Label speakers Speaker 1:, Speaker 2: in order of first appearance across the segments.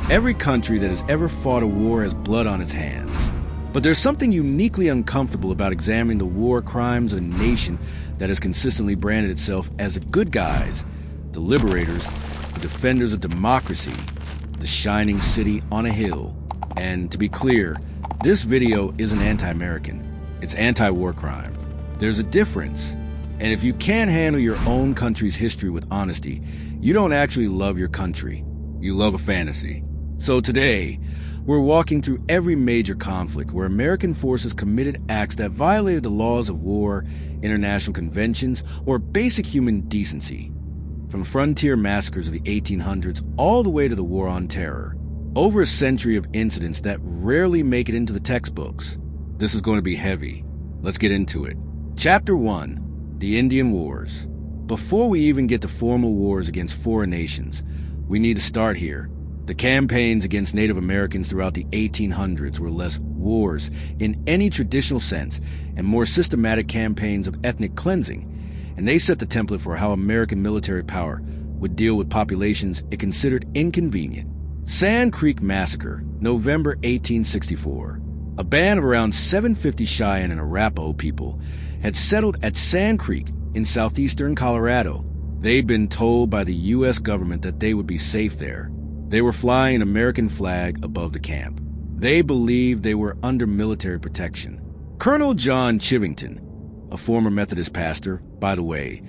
Speaker 1: Every country that has ever fought a war has blood on its hands. But there's something uniquely uncomfortable about examining the war crimes of a nation that has consistently branded itself as the good guys, the liberators, the defenders of democracy, the shining city on a hill. And to be clear, this video isn't anti-American. It's anti-war crime. There's a difference. And if you can't handle your own country's history with honesty, you don't actually love your country. You love a fantasy. So today, we're walking through every major conflict where American forces committed acts that violated the laws of war, international conventions, or basic human decency. From frontier massacres of the 1800s all the way to the War on Terror. Over a century of incidents that rarely make it into the textbooks. This is going to be heavy. Let's get into it. Chapter 1. The Indian Wars. Before we even get to formal wars against foreign nations, we need to start here. The campaigns against Native Americans throughout the 1800s were less wars in any traditional sense and more systematic campaigns of ethnic cleansing, and they set the template for how American military power would deal with populations it considered inconvenient. Sand Creek Massacre, November 1864. A band of around 750 Cheyenne and Arapaho people had settled at Sand Creek in southeastern Colorado. They'd been told by the U.S. government that they would be safe there. They were flying an American flag above the camp. They believed they were under military protection. Colonel John Chivington, a former Methodist pastor, by the way,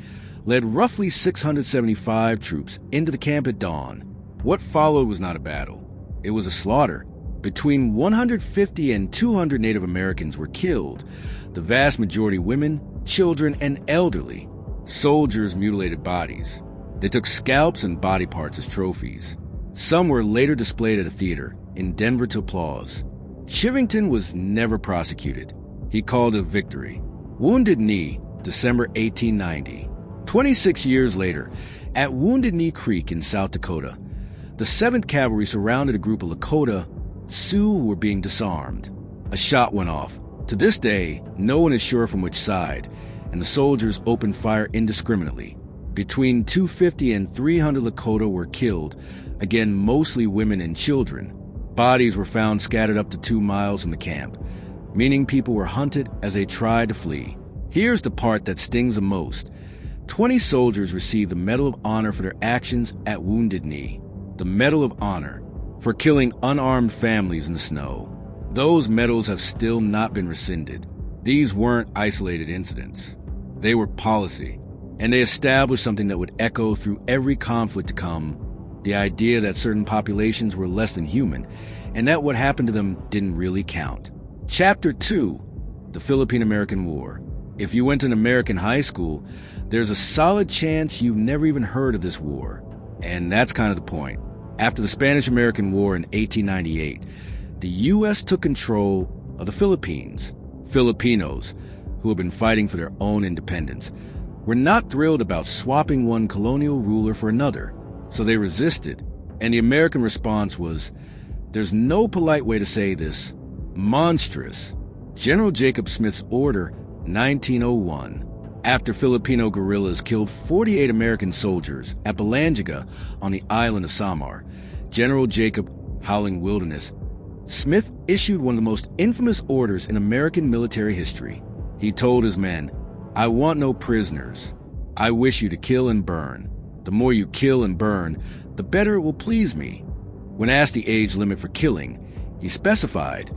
Speaker 1: led roughly 675 troops into the camp at dawn. What followed was not a battle. It was a slaughter. Between 150 and 200 Native Americans were killed, the vast majority women, children, and elderly. Soldiers mutilated bodies. They took scalps and body parts as trophies. Some were later displayed at a theater in Denver to applause. Chivington was never prosecuted. He called it a victory. Wounded Knee, December 1890. 26 years later, at Wounded Knee Creek in South Dakota, the 7th Cavalry surrounded a group of Lakota Sioux who were being disarmed. A shot went off. To this day, no one is sure from which side, and the soldiers opened fire indiscriminately. Between 250 and 300 Lakota were killed, again mostly women and children. Bodies were found scattered up to 2 miles from the camp, meaning people were hunted as they tried to flee. Here's the part that stings the most. 20 soldiers received the Medal of Honor for their actions at Wounded Knee. The Medal of Honor for killing unarmed families in the snow. Those medals have still not been rescinded. These weren't isolated incidents. They were policy. And they established something that would echo through every conflict to come, the idea that certain populations were less than human, and that what happened to them didn't really count. Chapter 2. The Philippine-American War. If you went to an American high school, there's a solid chance you've never even heard of this war. And that's kind of the point. After the Spanish-American War in 1898, the U.S. took control of the Philippines. Filipinos, who had been fighting for their own independence, were not thrilled about swapping one colonial ruler for another, so they resisted, and the American response was, there's no polite way to say this, monstrous. General Jacob Smith's Order, 1901. After Filipino guerrillas killed 48 American soldiers at Balangiga on the island of Samar, General Jacob Howling Wilderness, Smith issued one of the most infamous orders in American military history. He told his men, I want no prisoners. I wish you to kill and burn. The more you kill and burn, the better it will please me. When asked the age limit for killing, he specified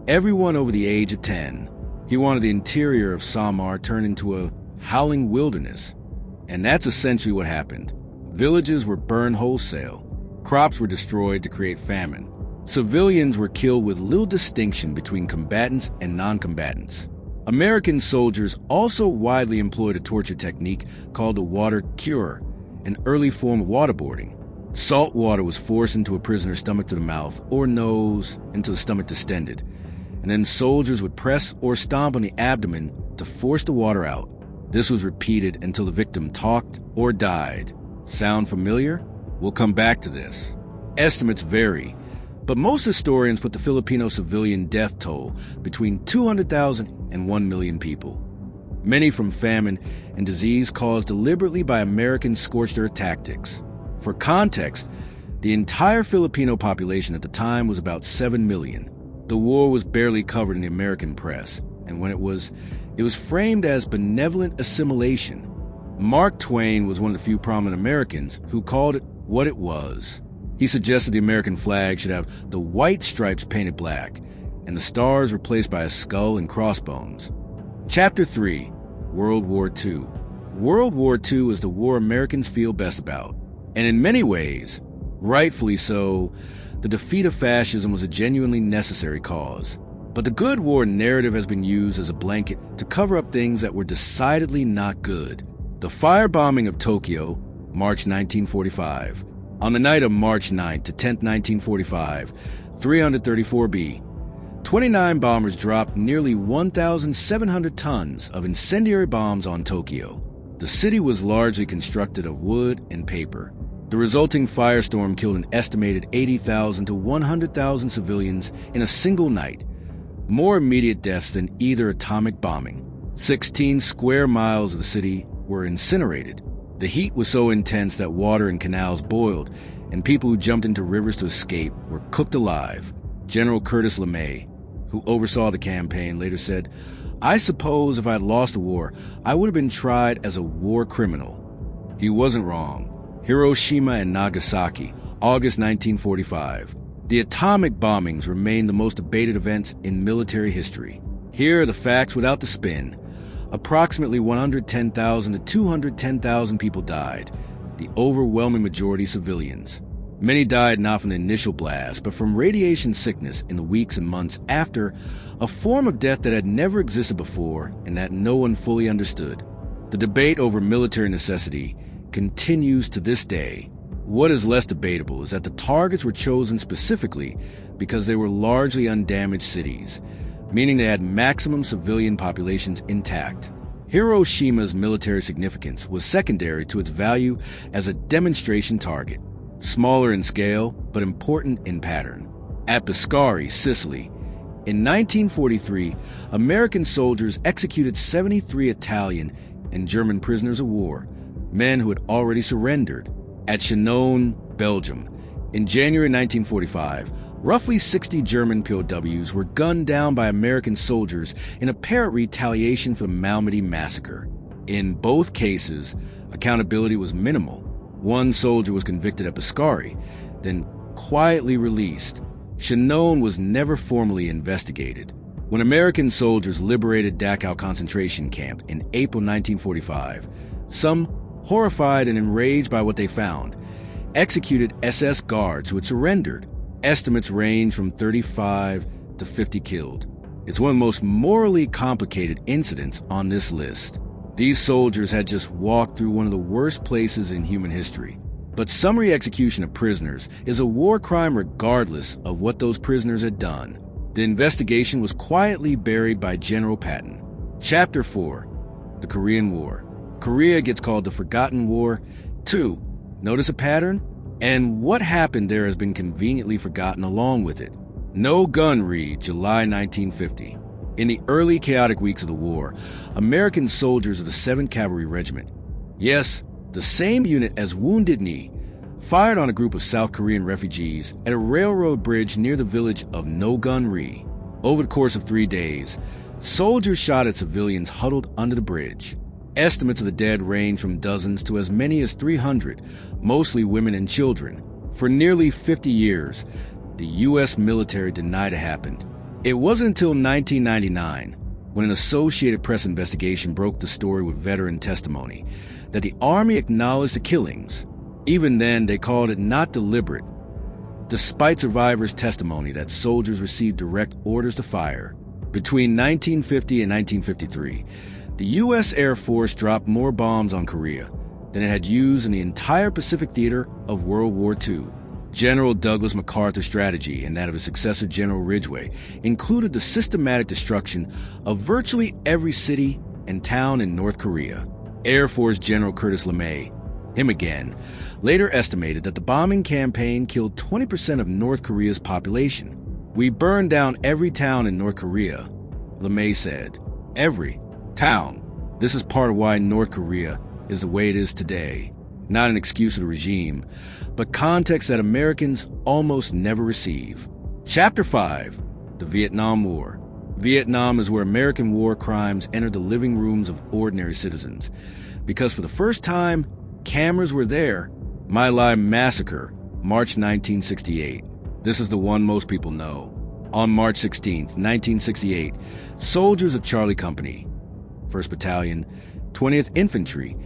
Speaker 1: everyone over the age of 10. He wanted the interior of Samar turned into a howling wilderness. And that's essentially what happened. Villages were burned wholesale. Crops were destroyed to create famine. Civilians were killed with little distinction between combatants and non-combatants. American soldiers also widely employed a torture technique called the water cure, an early form of waterboarding. Salt water was forced into a prisoner's stomach to the mouth or nose until the stomach distended, and then soldiers would press or stomp on the abdomen to force the water out. This was repeated until the victim talked or died. Sound familiar? We'll come back to this. Estimates vary, but most historians put the Filipino civilian death toll between 200,000 and 1 million people. Many from famine and disease caused deliberately by American scorched earth tactics. For context, The entire Filipino population at the time was about 7 million. The war was barely covered in the American press, and when it was framed as benevolent assimilation. Mark Twain was one of the few prominent Americans who called it what it was. He suggested the American flag should have the white stripes painted black and the stars replaced by a skull and crossbones. Chapter 3. World War II. World War II is the war Americans feel best about, and in many ways, rightfully so, the defeat of fascism was a genuinely necessary cause. But the good war narrative has been used as a blanket to cover up things that were decidedly not good. The firebombing of Tokyo, March 1945. On the night of March 9th to 10th, 1945, 334B, 29 bombers dropped nearly 1,700 tons of incendiary bombs on Tokyo. The city was largely constructed of wood and paper. The resulting firestorm killed an estimated 80,000 to 100,000 civilians in a single night, more immediate deaths than either atomic bombing. 16 square miles of the city were incinerated. The heat was so intense that water in canals boiled, and people who jumped into rivers to escape were cooked alive. General Curtis LeMay, who oversaw the campaign, later said, "I suppose if I had lost the war, I would have been tried as a war criminal." He wasn't wrong. Hiroshima and Nagasaki, August 1945. The atomic bombings remain the most debated events in military history. Here are the facts without the spin. Approximately 110,000 to 210,000 people died, the overwhelming majority civilians. Many died not from the initial blast, but from radiation sickness in the weeks and months after, a form of death that had never existed before and that no one fully understood. The debate over military necessity continues to this day. What is less debatable is that the targets were chosen specifically because they were largely undamaged cities, meaning they had maximum civilian populations intact. Hiroshima's military significance was secondary to its value as a demonstration target, smaller in scale but important in pattern. At Biscari, Sicily, in 1943, American soldiers executed 73 Italian and German prisoners of war, men who had already surrendered. At Chenogne, Belgium, in January 1945, roughly 60 German POWs were gunned down by American soldiers in apparent retaliation for the Mahmudiyah massacre. In both cases, accountability was minimal. One soldier was convicted at Biscari, then quietly released. Chenogne was never formally investigated. When American soldiers liberated Dachau concentration camp in April 1945, some, horrified and enraged by what they found, executed SS guards who had surrendered. Estimates range from 35 to 50 killed. It's one of the most morally complicated incidents on this list. These soldiers had just walked through one of the worst places in human history. But summary execution of prisoners is a war crime regardless of what those prisoners had done. The investigation was quietly buried by General Patton. Chapter 4. The Korean War. Korea gets called the Forgotten War. 2. Notice a pattern? And what happened there has been conveniently forgotten along with it. No Gun Ri, July 1950. In the early chaotic weeks of the war, American soldiers of the 7th Cavalry Regiment, yes, the same unit as Wounded Knee, fired on a group of South Korean refugees at a railroad bridge near the village of No Gun Ri. Over the course of 3 days, soldiers shot at civilians huddled under the bridge. Estimates of the dead range from dozens to as many as 300, mostly women and children. For nearly 50 years, the U.S. military denied it happened. It wasn't until 1999, when an Associated Press investigation broke the story with veteran testimony, that the Army acknowledged the killings. Even then, they called it not deliberate, despite survivors' testimony that soldiers received direct orders to fire. Between 1950 and 1953, the U.S. Air Force dropped more bombs on Korea than it had used in the entire Pacific theater of World War II. General Douglas MacArthur's strategy and that of his successor General Ridgway included the systematic destruction of virtually every city and town in North Korea. Air Force General Curtis LeMay, him again, later estimated that the bombing campaign killed 20% of North Korea's population. "We burned down every town in North Korea," LeMay said. Every town. This is part of why North Korea is the way it is today. Not an excuse of the regime, but context that Americans almost never receive. Chapter 5. The Vietnam War. Vietnam is where American war crimes entered the living rooms of ordinary citizens. Because for the first time, cameras were there. My Lai Massacre, March 1968. This is the one most people know. On March 16, 1968, soldiers of Charlie Company, 1st Battalion, 20th Infantry,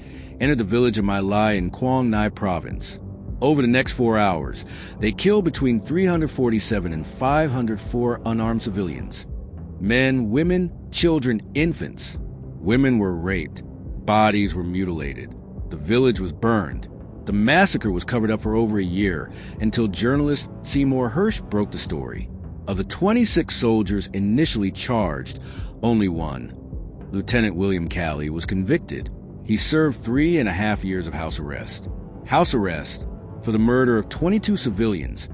Speaker 1: entered the village of My Lai in Quang Nai Province. Over the next 4 hours, they killed between 347 and 504 unarmed civilians. Men, women, children, infants. Women were raped. Bodies were mutilated. The village was burned. The massacre was covered up for over a year until journalist Seymour Hersh broke the story. Of the 26 soldiers initially charged, only one, Lieutenant William Calley, was convicted. He served 3.5 years of house arrest. House arrest for the murder of 22 civilians,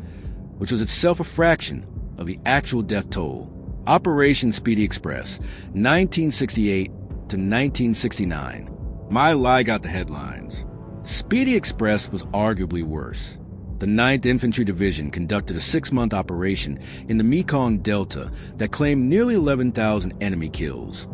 Speaker 1: which was itself a fraction of the actual death toll. Operation Speedy Express, 1968 to 1969. My Lai got the headlines. Speedy Express was arguably worse. The 9th Infantry Division conducted a 6-month operation in the Mekong Delta that claimed nearly 11,000 enemy kills,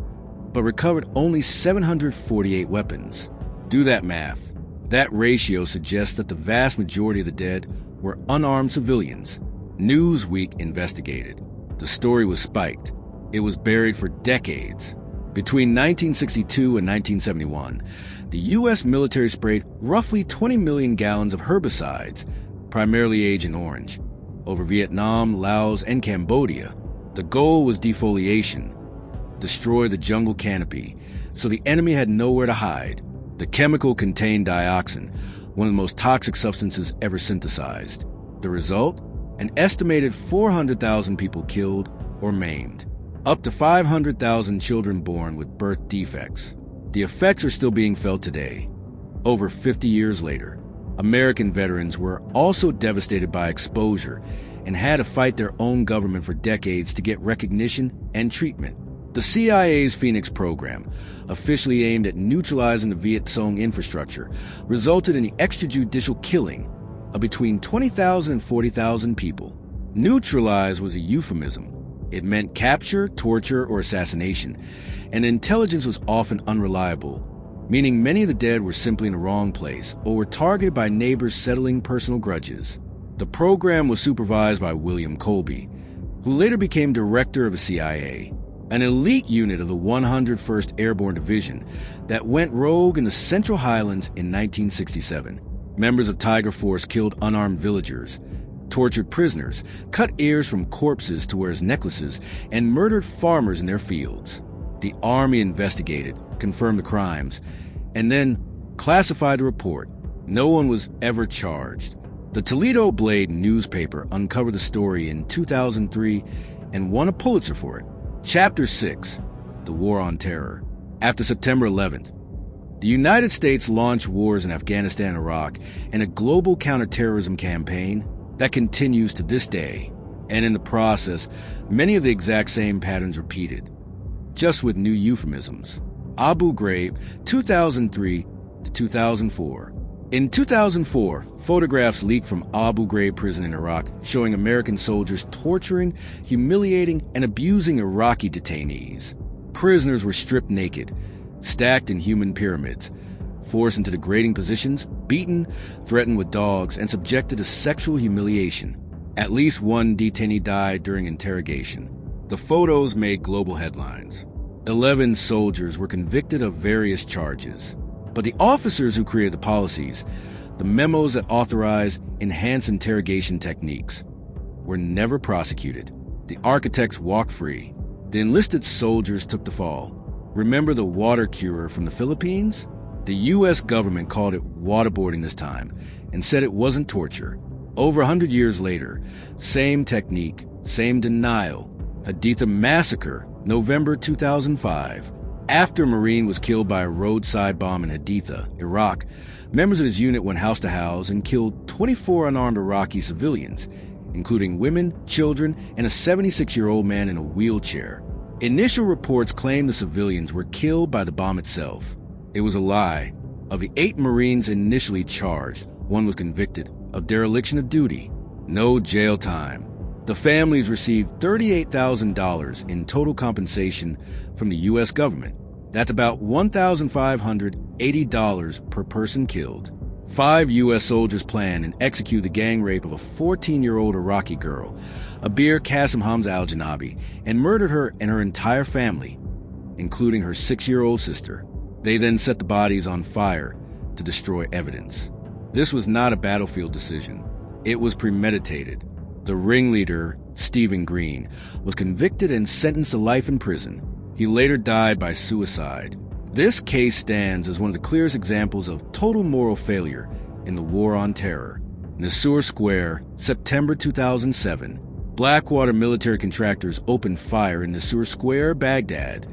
Speaker 1: but recovered only 748 weapons. Do that math. That ratio suggests that the vast majority of the dead were unarmed civilians. Newsweek investigated. The story was spiked. It was buried for decades. Between 1962 and 1971, the U.S. military sprayed roughly 20 million gallons of herbicides, primarily Agent Orange, over Vietnam, Laos, and Cambodia. The goal was defoliation, destroy the jungle canopy, so the enemy had nowhere to hide. The chemical contained dioxin, one of the most toxic substances ever synthesized. The result? An estimated 400,000 people killed or maimed. Up to 500,000 children born with birth defects. The effects are still being felt today. Over 50 years later, American veterans were also devastated by exposure and had to fight their own government for decades to get recognition and treatment. The CIA's Phoenix program, officially aimed at neutralizing the Viet Cong infrastructure, resulted in the extrajudicial killing of between 20,000 and 40,000 people. Neutralize was a euphemism. It meant capture, torture, or assassination, and intelligence was often unreliable, meaning many of the dead were simply in the wrong place or were targeted by neighbors settling personal grudges. The program was supervised by William Colby, who later became director of the CIA, an elite unit of the 101st Airborne Division that went rogue in the Central Highlands in 1967. Members of Tiger Force killed unarmed villagers, tortured prisoners, cut ears from corpses to wear as necklaces, and murdered farmers in their fields. The Army investigated, confirmed the crimes, and then classified the report. No one was ever charged. The Toledo Blade newspaper uncovered the story in 2003 and won a Pulitzer for it. Chapter 6. The War on Terror. After September 11th, the United States launched wars in Afghanistan and Iraq and a global counterterrorism campaign that continues to this day, and in the process, many of the exact same patterns repeated, just with new euphemisms. Abu Ghraib, 2003 to 2004. In 2004, photographs leaked from Abu Ghraib prison in Iraq showing American soldiers torturing, humiliating, and abusing Iraqi detainees. Prisoners were stripped naked, stacked in human pyramids, forced into degrading positions, beaten, threatened with dogs, and subjected to sexual humiliation. At least one detainee died during interrogation. The photos made global headlines. 11 soldiers were convicted of various charges. But the officers who created the policies, the memos that authorized enhanced interrogation techniques, were never prosecuted. The architects walked free. The enlisted soldiers took the fall. Remember the water cure from the Philippines? The U.S. government called it waterboarding this time and said it wasn't torture. Over 100 years later, same technique, same denial. Haditha Massacre, November 2005. After a Marine was killed by a roadside bomb in Haditha, Iraq, members of his unit went house to house and killed 24 unarmed Iraqi civilians, including women, children, and a 76-year-old man in a wheelchair. Initial reports claimed the civilians were killed by the bomb itself. It was a lie. Of the 8 Marines initially charged, 1 was convicted of dereliction of duty. No jail time. The families received $38,000 in total compensation from the U.S. government. That's about $1,580 per person killed. 5 U.S. soldiers planned and executed the gang rape of a 14-year-old Iraqi girl, Abir Qasim Hamza al-Janabi, and murdered her and her entire family, including her 6-year-old sister. They then set the bodies on fire to destroy evidence. This was not a battlefield decision. It was premeditated. The ringleader, Stephen Green, was convicted and sentenced to life in prison. He later died by suicide. This case stands as one of the clearest examples of total moral failure in the War on Terror. Nisour Square, September 2007. Blackwater military contractors opened fire in Nisour Square, Baghdad,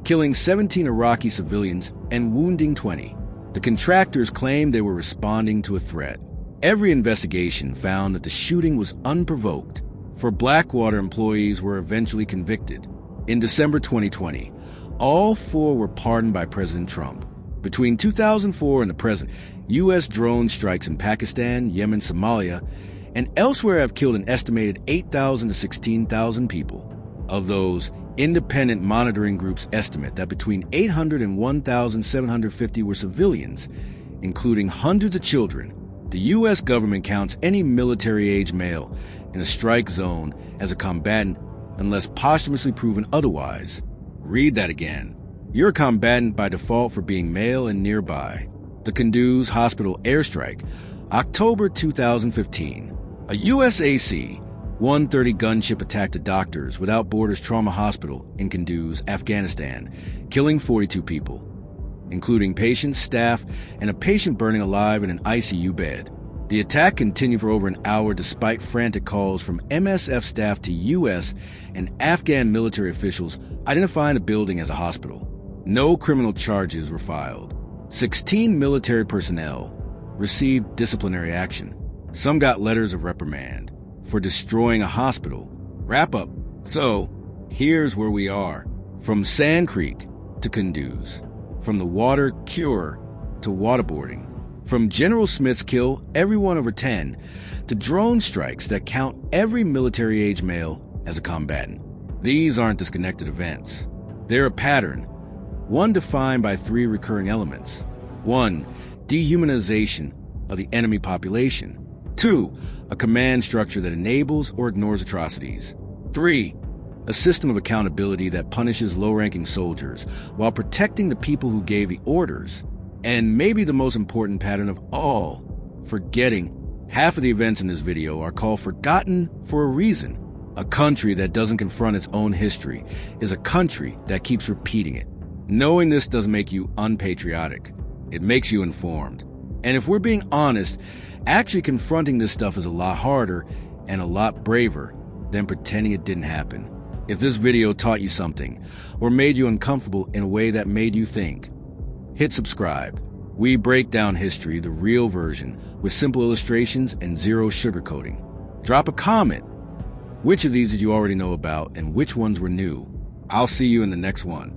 Speaker 1: killing 17 Iraqi civilians and wounding 20. The contractors claimed they were responding to a threat. Every investigation found that the shooting was unprovoked. 4 Blackwater employees were eventually convicted. In December 2020, all 4 were pardoned by President Trump. Between 2004 and the present, U.S. drone strikes in Pakistan, Yemen, Somalia, and elsewhere have killed an estimated 8,000 to 16,000 people. Of those, independent monitoring groups estimate that between 800 and 1,750 were civilians, including hundreds of children. The U.S. government counts any military-age male in a strike zone as a combatant unless posthumously proven otherwise. Read that again. You're a combatant by default for being male and nearby. The Kunduz Hospital Airstrike, October 2015. A USAC 130 gunship attacked a Doctors Without Borders trauma hospital in Kunduz, Afghanistan, killing 42 people, including patients, staff, and a patient burning alive in an ICU bed. The attack continued for over an hour despite frantic calls from MSF staff to U.S. and Afghan military officials identifying the building as a hospital. No criminal charges were filed. 16 military personnel received disciplinary action. Some got letters of reprimand for destroying a hospital. Wrap up. So, here's where we are. From Sand Creek to Kunduz. From the water cure to waterboarding. From General Smith's kill everyone over 10 to drone strikes that count every military-age male as a combatant. These aren't disconnected events. They're a pattern, one defined by 3 recurring elements. 1. Dehumanization of the enemy population. 2. A command structure that enables or ignores atrocities. 3. A system of accountability that punishes low-ranking soldiers while protecting the people who gave the orders. And maybe the most important pattern of all, forgetting. Half of the events in this video are called forgotten for a reason. A country that doesn't confront its own history is a country that keeps repeating it. Knowing this doesn't make you unpatriotic. It makes you informed. And if we're being honest, actually confronting this stuff is a lot harder and a lot braver than pretending it didn't happen. If this video taught you something or made you uncomfortable in a way that made you think, hit subscribe. We break down history, the real version, with simple illustrations and zero sugarcoating. Drop a comment. Which of these did you already know about and which ones were new? I'll see you in the next one.